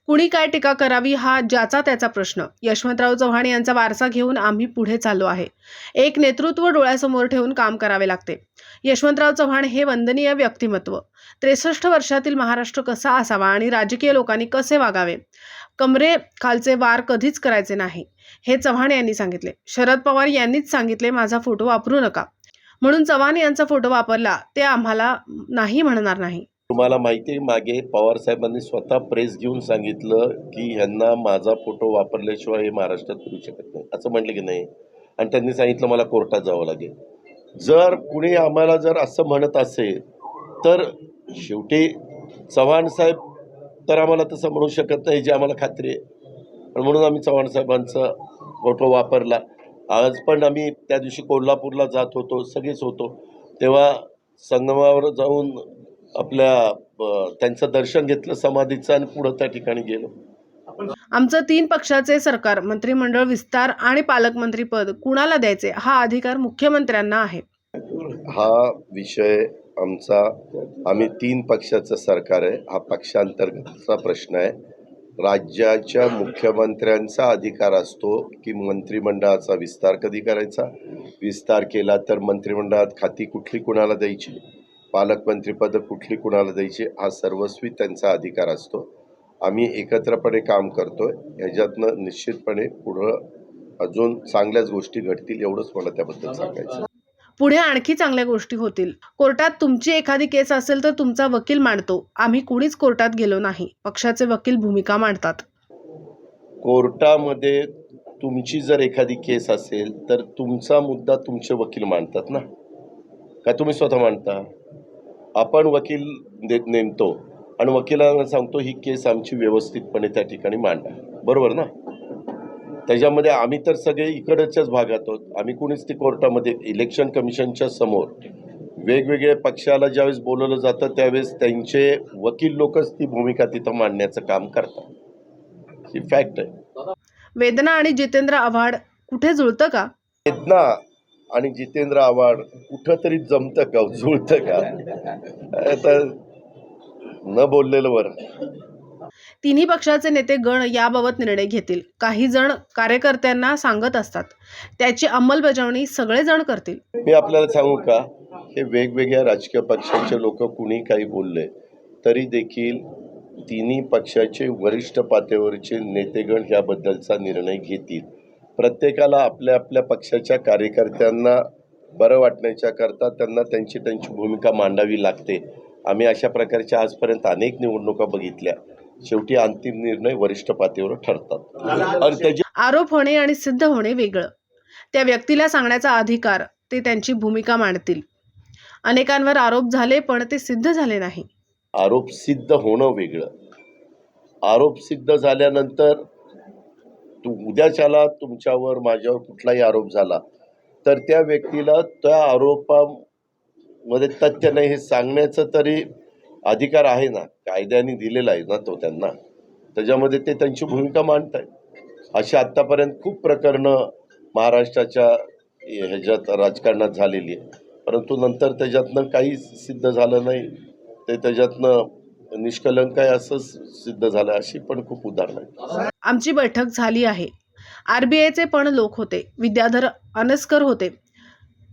कुणी काय टीका करावी हा ज्याचा त्याचा प्रश्न. यशवंतराव चव्हाण यांचा वारसा घेऊन आम्ही पुढे चाललो आहे. एक नेतृत्व डोळ्यासमोर ठेवून काम करावे लागते. यशवंतराव चव्हाण हे वंदनीय व्यक्तिमत्व. 63 वर्षातील महाराष्ट्र कसा असावा आणि राजकीय लोकांनी कसे वागावे, कमरे खालचे वार कधीच करायचे नाही, हे चव्हाण यांनी सांगितले. शरद पवार यांनीच सांगितले माझा फोटो वापरू नका, म्हणून चव्हाण यांचा फोटो वापरला ते आम्हाला नाही म्हणणार नाही. तुम्हाला माहिती आहे, मागे पवार साहेबांनी स्वतः प्रेस घेऊन सांगितलं की ह्यांना माझा फोटो वापरल्याशिवाय हे महाराष्ट्रात फिरू शकत नाही, असं म्हटलं की नाही. आणि त्यांनी सांगितलं मला कोर्टात जावं लागेल. जर कुणी आम्हाला जर असं म्हणत असेल तर शेवटी चव्हाण साहेब तर आम्हाला तसं म्हणू शकत नाही, जी आम्हाला खात्री आहे. आणि म्हणून आम्ही चव्हाण साहेबांचा फोटो वापरला. आज पण आम्ही त्या दिवशी कोल्हापूरला जात होतो, सगळेच होतो, तेव्हा संगमावर जाऊन आपल्या त्यांचं दर्शन घेतलं समाधीचं आणि पुढं त्या ठिकाणी गेलो. आमचं 3 पक्षाचे सरकार, मंत्रिमंडळ विस्तार आणि पालकमंत्री पद कुणाला द्यायचे हा अधिकार मुख्यमंत्र्यांना आहे. हा विषय आमचा, आम्ही 3 पक्षाचं सरकार आहे, हा पक्षांतर्गतचा प्रश्न आहे. राज्याच्या मुख्यमंत्र्यांचा अधिकार असतो की मंत्रिमंडळाचा विस्तार कधी करायचा, विस्तार केला तर मंत्रिमंडळात खाती कुठली कुणाला द्यायची, पालकमंत्रीपद कुठली कुणाला द्यायची, हा सर्वस्वी त्यांचा अधिकार असतो. आम्ही एकत्रपणे काम करतोय, ह्याच्यातनं निश्चितपणे पुढं अजून चांगल्याच गोष्टी घडतील, एवढंच मला त्याबद्दल सांगायचं. पुढे आणखी चांगल्या गोष्टी होतील. कोर्टात तुमची एखादी केस असेल तर तुमचा वकील मांडतो. आम्ही कुणीच कोर्टात गेलो नाही. पक्षाचे वकील भूमिका मांडतात. कोर्टामध्ये तुमची जर एखादी केस असेल तर तुमचा मुद्दा तुमचे वकील मांडतात ना, का तुम्ही स्वतः मांडता? आपण वकील नेमतो आणि वकिलांना सांगतो ही केस आमची व्यवस्थितपणे त्या ठिकाणी मांडा, बरोबर ना? त्याच्यामध्ये आम्ही तर सगळे इकडच्याच भागात आहोत. आम्ही कुणीच ती कोर्टामध्ये, इलेक्शन कमिशनच्या समोर वेगवेगळ्या पक्षाला ज्यावेळेस बोलवलं जातं त्यावेळेस त्यांचे वकील लोकच ती भूमिका तिथं मांडण्याचं काम करतात. ही फॅक्ट आहे. वेदना आणि जितेंद्र आव्हाड कुठे जुळतं का? वेदना आणि जितेंद्र आव्हाड कुठंतरी जमतं का, जुळतं का? तर न बोललेलं बरं. तिन्ही पक्षाचे नेते गण याबाबत निर्णय घेतील. काही जण कार्यकर्त्यांना सांगत असतात, त्याची अंमलबजावणी सगळे जण करतील. मी आपल्याला सांगू का, हे वेगवेगळ्या राजकीय पक्षांचे लोक कुणी काही बोलले तरी देखील तिन्ही पक्षाचे वरिष्ठ पातळीवरचे नेतेगण ह्याबद्दलचा निर्णय घेतील. प्रत्येकाला आपल्या आपल्या पक्षाच्या कार्यकर्त्यांना बरं वाटण्याच्या करता त्यांना त्यांची भूमिका मांडावी लागते. आम्ही अशा प्रकारच्या आजपर्यंत अनेक निवडणुका बघितल्या. शेवटी अंतिम निर्णय वरिष्ठ पातळीवर ठरतात आणि त्याची आरोप होणे आणि सिद्ध होणे वेगळं. त्या व्यक्तीला सांगण्याचा अधिकार, ते त्यांची भूमिका मांडतील. अनेकांवर आरोप झाले पण ते सिद्ध झाले नाही. आरोप सिद्ध होणं वेगळं. आरोप सिद्ध झाल्यानंतर उद्याच्याला तुमच्यावर माझ्यावर कुठलाही आरोप झाला तर त्या व्यक्तीला त्या आरोपामध्ये तथ्य नाही हे सांगण्याचं तरी अधिकार आहे ना, कायद्याने दिलेला आहे ना तो त्यांना. त्याच्यामध्ये ते त्यांची भूमिका मांडत आहेत. अशी आत्तापर्यंत खूप प्रकरणं महाराष्ट्राच्या ह्याच्यात राजकारणात झालेली आहे, परंतु नंतर त्याच्यातनं काहीच सिद्ध झालं नाही, ते त्याच्यातनं निष्कलंक आहे असं सिद्ध झालं. अशी पण खूप उदाहरणं आहेत. आमची बैठक झाली आहे. RBIचे पण लोक होते, विद्याधर अनस्कर होते.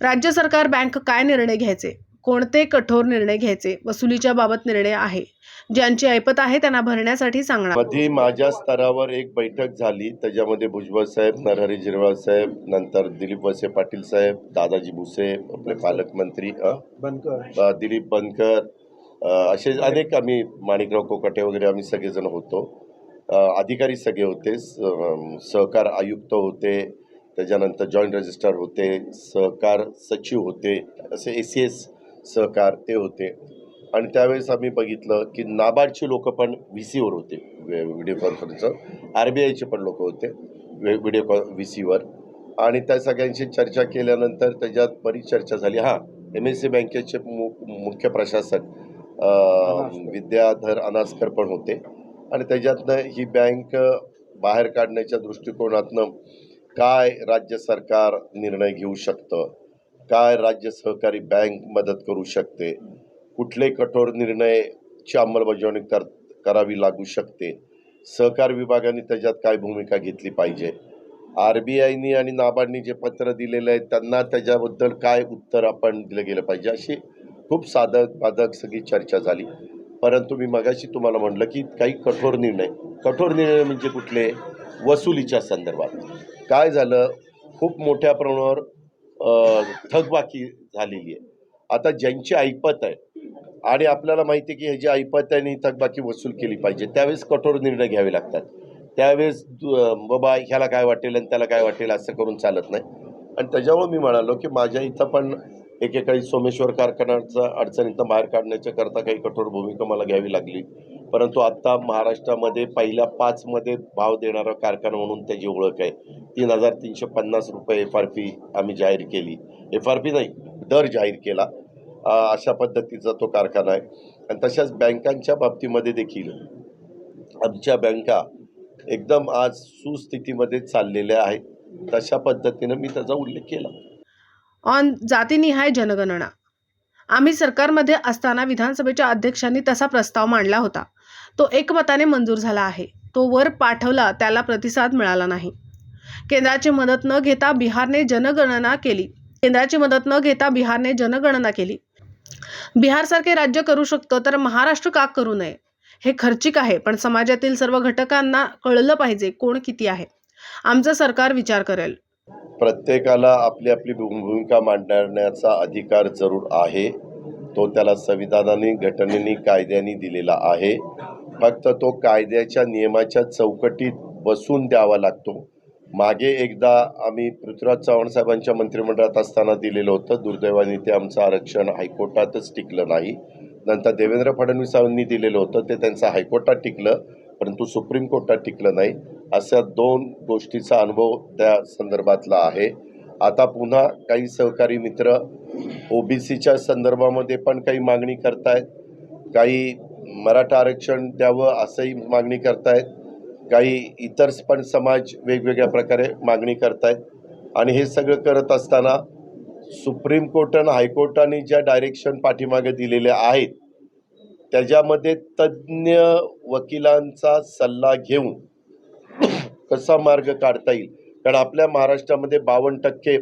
राज्य सरकार, बँक काय निर्णय घ्यायचे, कोणते कठोर निर्णय घ्यायचे, वसुलीच्या बाबत निर्णय आहे. ज्यांची ऐपत आहे त्यांना भरण्यासाठी सांगणार. मध्ये माझ्या स्तरावर एक बैठक झाली, त्याच्यामध्ये भुजबळ साहेब, नरहरी झिरवाळ साहेब, नंतर दिलीप वळसे पाटील साहेब, दादाजी भुसे, आपले पालकमंत्री दिलीप बनकर, असे अनेक, आम्ही माणिकराव कोकाटे वगैरे आम्ही सगळेजण होतो. अधिकारी सगळे होते, सहकार आयुक्त होते, त्याच्यानंतर जॉईंट रजिस्ट्रार होते, सहकार सचिव होते, असे ACS सहकार ते होते. आणि त्यावेळेस आम्ही बघितलं की नाबार्डचे लोक पण VCवर होते, व्हिडिओ कॉन्फरन्सवर. RBIचे पण लोक होते व्हिडिओ VCवर. आणि त्या सगळ्यांशी चर्चा केल्यानंतर त्याच्यात बरीच चर्चा झाली. MSC बँकेचे मुख्य प्रशासक विद्याधर अनास्कर पण होते. आणि त्याच्यातनं ही बँक बाहेर काढण्याच्या दृष्टिकोनातनं काय राज्य सरकार निर्णय घेऊ शकतं, काय राज्य सहकारी बँक मदत करू शकते, कुठले कठोर निर्णयाची अंमलबजावणी करावी लागू शकते, सहकार विभागाने त्याच्यात काय भूमिका घेतली पाहिजे, RBIनी आणि नाबार्डनी जे पत्र दिलेलं आहे त्यांना त्याच्याबद्दल काय उत्तर आपण दिलं गेलं पाहिजे, अशी खूप साधक बाधक सगळी चर्चा झाली. परंतु मी मगाशी तुम्हाला म्हटलं की काही कठोर निर्णय म्हणजे कुठले, वसुलीच्या संदर्भात काय झालं, खूप मोठ्या प्रमाणावर थकबाकी झालेली आहे. आता ज्यांची ऐपत आहे आणि आपल्याला माहिती आहे की ह्याची ऐपत आहे आणि थकबाकी वसूल केली पाहिजे, त्यावेळेस कठोर निर्णय घ्यावे लागतात. त्यावेळेस बाबा ह्याला काय वाटेल आणि त्याला काय वाटेल असं करून चालत नाही. आणि त्याच्यामुळे मी म्हणालो की माझ्या इथं पण एकेकाळी सोमेश्वर कारखान्याचं अडचणीतनं बाहेर काढण्याच्या करता काही कठोर भूमिका मला घ्यावी लागली. परंतु आत्ता महाराष्ट्रामध्ये पहिल्या 5मध्ये भाव देणारा कारखाना म्हणून त्याची ओळख आहे. 3,350 रुपये FRP आम्ही जाहीर केली. FRP नाही, दर जाहीर केला. अशा पद्धतीचा तो कारखाना आहे. आणि तशाच बँकांच्या बाबतीमध्ये देखील आमच्या बँका एकदम आज सुस्थितीमध्ये चाललेल्या आहेत. तशा पद्धतीनं मी त्याचा उल्लेख केला. ऑन जातीनिहाय जनगणना. आम्ही सरकारमध्ये असताना विधानसभेच्या अध्यक्षांनी तसा प्रस्ताव मांडला होता. तो एकमताने मंजूर झाला आहे. तो वर पाठवला, त्याला प्रतिसाद मिळाला नाही. केंद्राची मदत न घेता बिहारने जनगणना केली. बिहारसारखे राज्य करू शकतं तर महाराष्ट्र का करू नये? हे खर्चिक आहे, पण समाजातील सर्व घटकांना कळलं पाहिजे कोण किती आहे. आमचं सरकार विचार करेल. प्रत्येकाला आपली आपली भूमिका मांडण्याचा अधिकार जरूर आहे. तो त्याला संविधानाने, घटनेने, कायद्याने दिलेला आहे. फक्त तो कायद्याच्या नियमाच्या चौकटीत बसून द्यावा लागतो. मागे एकदा आम्ही पृथ्वीराज चव्हाण साहेबांच्या मंत्रिमंडळात असताना दिलेलं होतं. दुर्दैवाने ते आमचं आरक्षण हायकोर्टातच टिकलं नाही. नंतर देवेंद्र फडणवीसांनी दिलेलं होतं, ते त्यांचं हायकोर्टात टिकलं, परंतु सुप्रीम कोर्टात टिकलं नाही. अशा 2 गोष्टीचा अनुभव त्या संदर्भातला आहे. आता पुन्हा काही सहकारी मित्र OBCच्या संदर्भामध्ये पण काही मागणी करतायत. काही मराठा आरक्षण द्यावं असंही मागणी करतायत. काही इतर पण समाज वेगवेगळ्या प्रकारे मागणी करतायत. आणि हे सगळं करत असताना सुप्रीम कोर्ट आणि हायकोर्टाने ज्या डायरेक्शन पाठीमागे दिलेल्या आहेत त्याच्यामध्ये तज्ज्ञ वकिलांचा सल्ला घेऊन कसा मार्ग काढता येईल. कारण आपल्या महाराष्ट्रामध्ये 52%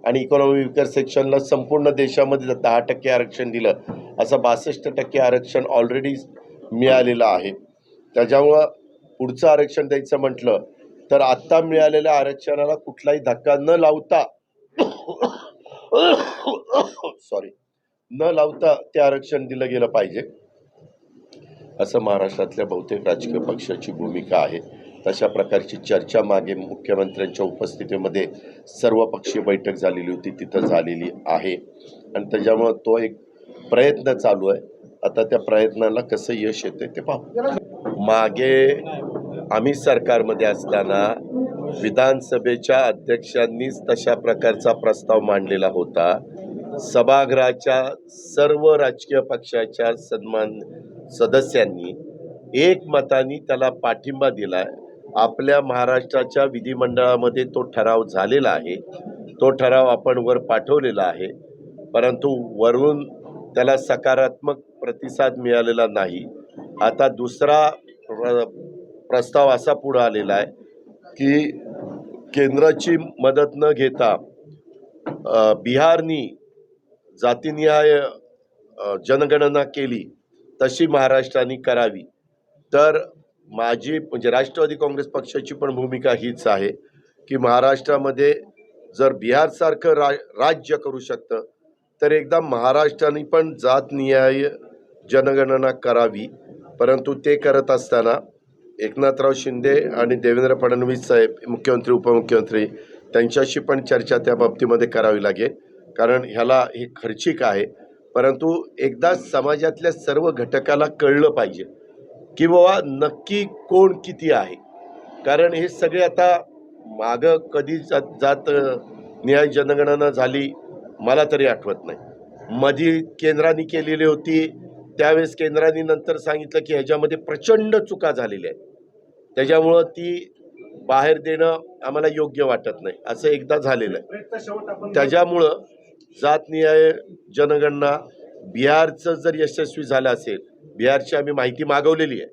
आणि इकॉनॉमी विकर सेक्शनला संपूर्ण देशामध्ये 10% आरक्षण दिलं, असं 62% आरक्षण ऑलरेडी मिळालेलं आहे. त्याच्यामुळं पुढचं आरक्षण द्यायचं म्हटलं तर आत्ता मिळालेल्या आरक्षणाला कुठलाही धक्का न लावता ते आरक्षण दिलं गेलं पाहिजे, असं महाराष्ट्रातल्या बहुतेक राजकीय पक्षाची भूमिका आहे. तशा प्रकारची चर्चा मागे मुख्यमंत्र्यांच्या उपस्थितीमध्ये सर्वपक्षीय बैठक झालेली होती, तिथं झालेली आहे. आणि त्याच्यामुळं तो एक प्रयत्न चालू आहे. आता त्या प्रयत्नाला कसं यश येते ते पाहू. मागे आम्ही सरकारमध्ये असताना विधानसभेच्या अध्यक्षांनीच तशा प्रकारचा प्रस्ताव मांडलेला होता. सभागृहाच्या सर्व राजकीय पक्षाच्या सदस्यांनी एकमताने त्याला पाठिंबा दिलाय. आपल्या महाराष्ट्राच्या विधिमंडळामध्ये तो ठराव झालेला आहे. तो ठराव आपण वर पाठवलेला आहे, परंतु वरून त्याला सकारात्मक प्रतिसाद मिळालेला नाही. आता दुसरा प्रस्ताव असा पुढे आलेला आहे की केंद्राची मदत न घेता बिहारनी जातीनिहाय जनगणना केली तशी महाराष्ट्राने करावी. तर माझी म्हणजे राष्ट्रवादी काँग्रेस पक्षाची पण भूमिका हीच आहे की महाराष्ट्रामध्ये जर बिहारसारखं राज्य करू शकतं तर एकदा महाराष्ट्राने पण जातनिहाय जनगणना करावी. परंतु ते करत असताना एकनाथराव शिंदे आणि देवेंद्र फडणवीस साहेब मुख्यमंत्री उपमुख्यमंत्री त्यांच्याशी पण चर्चा त्या बाबतीमध्ये करावी लागेल, कारण ह्याला हे खर्चिक आहे. परंतु एकदा समाजातल्या सर्व घटकाला कळलं पाहिजे की बाबा नक्की कोण किती आहे. कारण हे सगळे आता मागं कधी जात न्याय जनगणना झाली मला तरी आठवत नाही. मधी केंद्राने केलेली होती, त्यावेळेस केंद्राने नंतर सांगितलं की ह्याच्यामध्ये प्रचंड चुका झालेल्या आहेत, त्याच्यामुळं ती बाहेर देणं आम्हाला योग्य वाटत नाही, असं एकदा झालेलं आहे. त्याच्यामुळं जातनिहाय जनगणना बिहारचं जर यशस्वी झालं असेल, बिहारची आम्ही माहिती मागवलेली आहे,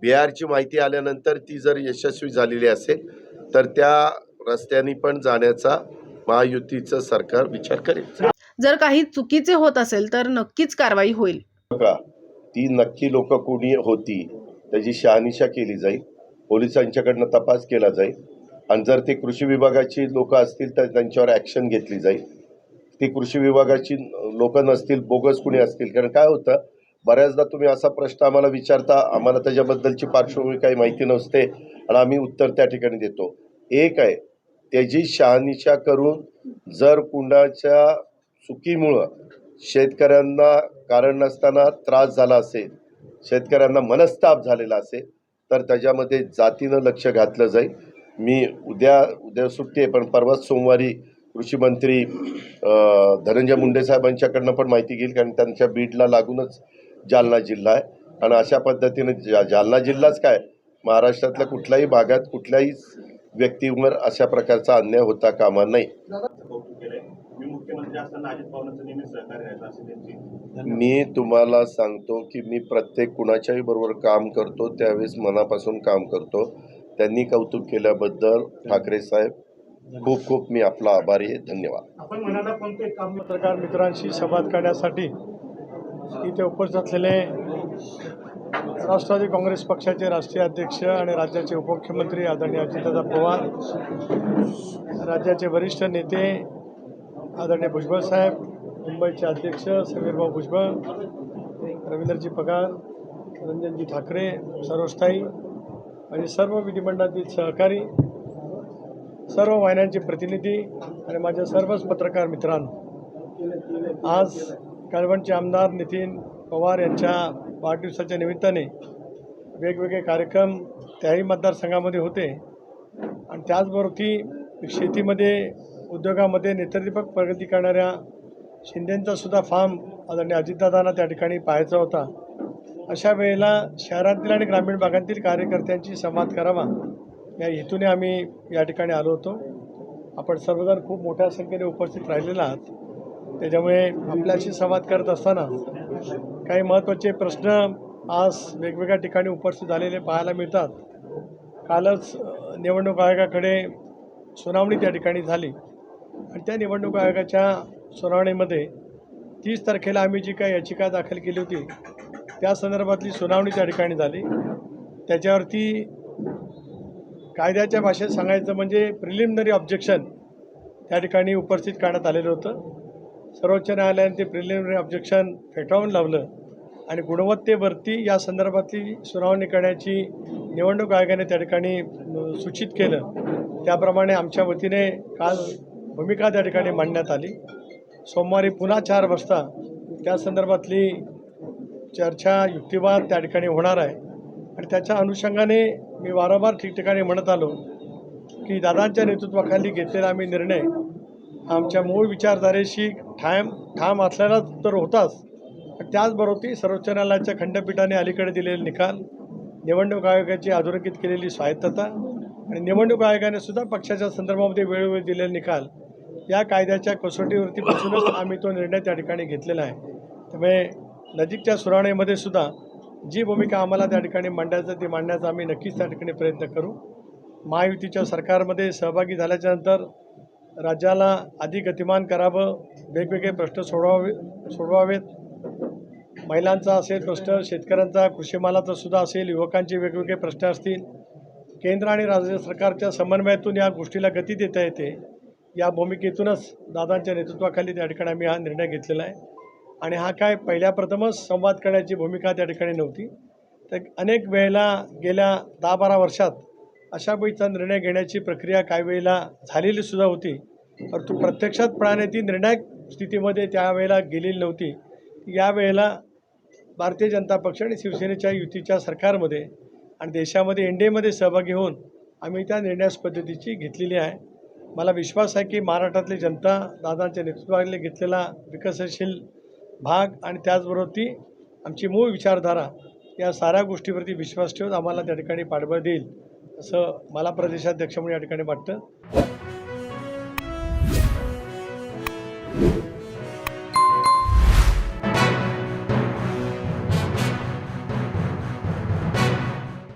बिहारची माहिती आल्यानंतर ती जर यशस्वी झालेली असेल तर त्या रस्त्याने पण जाण्याचा महायुतीचं सरकार विचार करेल. जर काही चुकीचे होत असेल तर नक्कीच कारवाई होईल. बघा, ती नक्की लोक कोणी होती त्याची शहानिशा केली जाईल, पोलिसांच्याकडनं तपास केला जाईल आणि जर ते कृषी विभागाची लोक असतील तर त्यांच्यावर ॲक्शन घेतली जाईल. ती कृषी विभागाची लोक नसतील, बोगस कुणी असतील. कारण काय होतं, बऱ्याचदा तुम्ही असा प्रश्न आम्हाला विचारता, आम्हाला त्याच्याबद्दलची पार्श्वभूमी काही माहिती नसते आणि आम्ही उत्तर त्या ठिकाणी देतो. एक आहे, त्याची शहानिशा करून जर कुणाच्या चुकीमुळं शेतकऱ्यांना कारण नसताना त्रास झाला असेल, शेतकऱ्यांना मनस्ताप झालेला असेल तर त्याच्यामध्ये जातीनं लक्ष घातलं जाईल. मी उद्या सुट्टी आहे, पण परवाच सोमवारी कृषी मंत्री धनंजय मुंडे साहेबांच्याकडनं पण माहिती घेईल, कारण त्यांच्या बीडला लागूनच जालना जिल्हा आहे आणि अशा पद्धतीने जालना जिल्हाच काय, महाराष्ट्रातल्या कुठल्याही भागात कुठल्याही व्यक्तीवर अशा प्रकारचा अन्याय होता कामा नये. मी तुम्हाला सांगतो की मी प्रत्येक कुणाच्याही बरोबर काम करतो त्यावेळेस मनापासून काम करतो. त्यांनी कौतुक केल्याबद्दल ठाकरे साहेब खूप खूप मी आपला आभारी आहे. धन्यवाद. आपण म्हणाला कोणते काम पत्रकार मित्रांशी संवाद करण्यासाठी इथे उपस्थित असलेले राष्ट्रवादी काँग्रेस पक्षाचे राष्ट्रीय अध्यक्ष आणि राज्याचे उपमुख्यमंत्री आदरणीय अजितदादा पवार, राज्याचे वरिष्ठ नेते आदरणीय भुजबळ साहेब, मुंबईचे अध्यक्ष समीरभाऊ भुजबळ, रवींद्रजी पगार, रंजनजी ठाकरे, सर्वस्थायी आणि सर्व विधिमंडळातील सहकारी, सर्व वाहिन्यांचे प्रतिनिधी आणि माझ्या सर्वच पत्रकार मित्रांनो, आज कळवणचे आमदार नितीन पवार यांच्या वाढदिवसाच्या निमित्ताने वेगवेगळे कार्यक्रम त्याही मतदारसंघामध्ये होते आणि त्याचबरोबर ती शेतीमध्ये, उद्योगामध्ये नेतृत्वपूर्ण प्रगती करणाऱ्या शिंदेंचा सुद्धा फॉर्म आदरणीय अजितदादांना त्या ठिकाणी पाहायचा होता. अशा वेळेला शहरातील आणि ग्रामीण भागातील कार्यकर्त्यांशी संवाद करावा या हेतूने आम्ही या ठिकाणी आलो होतो. आपण सर्वजण खूप मोठ्या संख्येने उपस्थित राहिलेला आहात. त्याच्यामुळे आपल्याशी संवाद करत असताना काही महत्त्वाचे प्रश्न आज वेगवेगळ्या ठिकाणी उपस्थित झालेले पाहायला मिळतात. कालच निवडणूक आयोगाकडे सुनावणी त्या ठिकाणी झाली आणि त्या निवडणूक आयोगाच्या सुनावणीमध्ये 30 तारखेला आम्ही जी काही याचिका दाखल केली होती त्या संदर्भातली सुनावणी त्या ठिकाणी झाली. त्याच्यावरती कायद्याच्या भाषेत सांगायचं म्हणजे प्रिलिमिनरी ऑब्जेक्शन त्या ठिकाणी उपस्थित करण्यात आलेलं होतं. सर्वोच्च न्यायालयाने ते प्रिलिमिनरी ऑब्जेक्शन फेटाळून लावलं आणि गुणवत्तेवरती या संदर्भातली सुनावणी करण्याची निवडणूक आयोगाने त्या ठिकाणी सूचित केलं. त्याप्रमाणे आमच्या वतीने काल भूमिका त्या ठिकाणी मांडण्यात आली. सोमवारी पुन्हा 4 वाजता त्या संदर्भातली चर्चा, युक्तिवाद त्या ठिकाणी होणार आहे आणि त्याच्या अनुषंगाने मी वारंवार ठिकठिकाणी म्हणत आलो की दादांच्या नेतृत्वाखाली घेतलेला आम्ही निर्णय आमच्या मूळ विचारधारेशी ठाम असलेला तर होताच, त्याचबरोबर ती सर्वोच्च न्यायालयाच्या खंडपीठाने अलीकडे दिलेले निकाल, निवडणूक आयोगाची अधोरेखित केलेली स्वायत्तता आणि निवडणूक आयोगाने सुद्धा पक्षाच्या संदर्भामध्ये वेळोवेळी दिलेले निकाल, या कायद्याच्या कसोटीवरती बसूनच आम्ही तो निर्णय त्या ठिकाणी घेतलेला आहे. त्यामुळे नजीकच्या सुनावणीमध्ये सुद्धा जी भूमिका आम्हाला त्या ठिकाणी मांडायचं ती मांडण्याचा आम्ही नक्कीच त्या ठिकाणी प्रयत्न करू. महायुतीच्या सरकारमध्ये सहभागी झाल्याच्यानंतर राज्याला अधिक गतिमान करावं, वेगवेगळे प्रश्न सोडवावेत. महिलांचा असेल प्रश्न, शेतकऱ्यांचा, कृषीमालाचा सुद्धा असेल, युवकांचे वेगवेगळे प्रश्न असतील. केंद्र आणि राज्य सरकारच्या समन्वयातून या गोष्टीला गती देता येते. या भूमिकेतूनच दादांच्या नेतृत्वाखाली त्या ठिकाणी आम्ही हा निर्णय घेतलेला आहे आणि हा काय पहिल्या प्रथमच संवाद करण्याची भूमिका त्या ठिकाणी नव्हती. तर अनेक वेळेला गेल्या 10-12 वर्षात अशा पैकीचा निर्णय घेण्याची प्रक्रिया काही वेळेला झालेली सुद्धा होती, परंतु प्रत्यक्षात पळाने ती निर्णायक स्थितीमध्ये त्यावेळेला गेलेली नव्हती. यावेळेला भारतीय जनता पक्ष आणि शिवसेनेच्या युतीच्या सरकारमध्ये आणि देशामध्ये एनडीएमध्ये सहभागी होऊन आम्ही त्या निर्णयास पद्धतीची घेतलेली आहे. मला विश्वास आहे की महाराष्ट्रातली जनता दादांच्या नेतृत्वाखाली घेतलेला विकसनशील भाग आणि त्याचबरोबर ती आमची मूळ विचारधारा या साऱ्या गोष्टीवरती विश्वास ठेवून आम्हाला त्या ठिकाणी पाठबळ देईल असं मला प्रदेशाध्यक्ष म्हणून या ठिकाणी वाटतं.